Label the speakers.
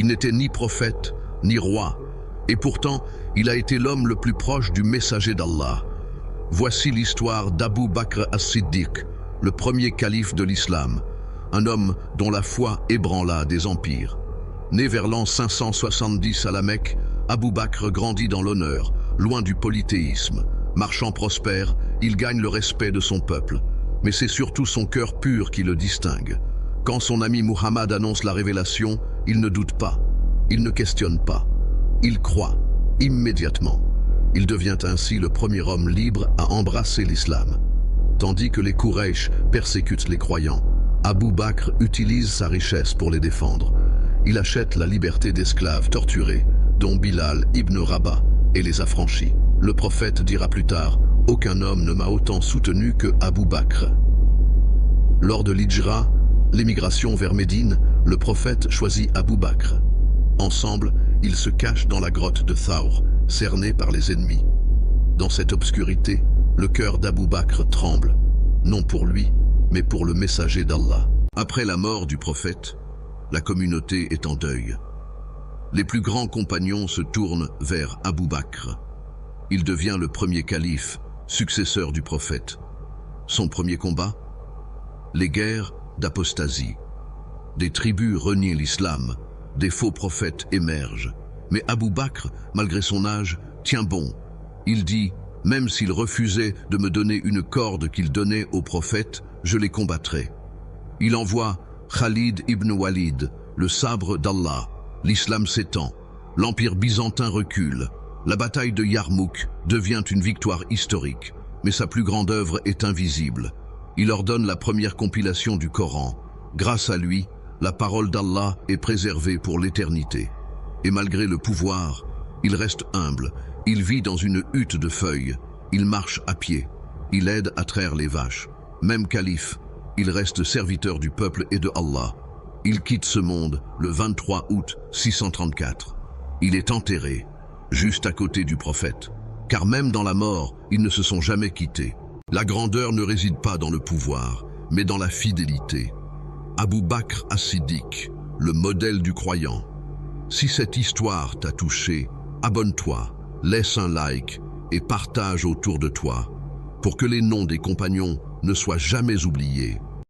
Speaker 1: Il n'était ni prophète, ni roi, et pourtant, il a été l'homme le plus proche du messager d'Allah. Voici l'histoire d'Abu Bakr as-Siddiq, le premier calife de l'islam, un homme dont la foi ébranla des empires. Né vers l'an 570 à la Mecque, Abu Bakr grandit dans l'honneur, loin du polythéisme. Marchand prospère, il gagne le respect de son peuple, mais c'est surtout son cœur pur qui le distingue. Quand son ami Muhammad annonce la révélation, il ne doute pas, il ne questionne pas, il croit immédiatement. Il devient ainsi le premier homme libre à embrasser l'islam. Tandis que les Quraysh persécutent les croyants, Abu Bakr utilise sa richesse pour les défendre. Il achète la liberté d'esclaves torturés, dont Bilal ibn Rabah, et les affranchit. Le prophète dira plus tard, « Aucun homme ne m'a autant soutenu que Abu Bakr ». Lors de l'Hijra, l'émigration vers Médine, le prophète choisit Abu Bakr. Ensemble, ils se cachent dans la grotte de Thawr, cernés par les ennemis. Dans cette obscurité, le cœur d'Abu Bakr tremble, non pour lui, mais pour le messager d'Allah. Après la mort du prophète, la communauté est en deuil. Les plus grands compagnons se tournent vers Abu Bakr. Il devient le premier calife, successeur du prophète. Son premier combat? Les guerres d'apostasie. Des tribus renient l'islam, des faux prophètes émergent. Mais Abu Bakr, malgré son âge, tient bon. Il dit, même s'ils refusaient de me donner une corde qu'ils donnaient aux prophètes, je les combattrai. Il envoie Khalid ibn Walid, le sabre d'Allah. L'islam s'étend, l'empire byzantin recule. La bataille de Yarmouk devient une victoire historique, mais sa plus grande œuvre est invisible. Il ordonne la première compilation du Coran. Grâce à lui, la parole d'Allah est préservée pour l'éternité. Et malgré le pouvoir, il reste humble. Il vit dans une hutte de feuilles. Il marche à pied. Il aide à traire les vaches. Même calife, il reste serviteur du peuple et de Allah. Il quitte ce monde le 23 août 634. Il est enterré, juste à côté du prophète. Car même dans la mort, ils ne se sont jamais quittés. La grandeur ne réside pas dans le pouvoir, mais dans la fidélité. Abu Bakr as-Siddiq, le modèle du croyant. Si cette histoire t'a touché, abonne-toi, laisse un like et partage autour de toi pour que les noms des compagnons ne soient jamais oubliés.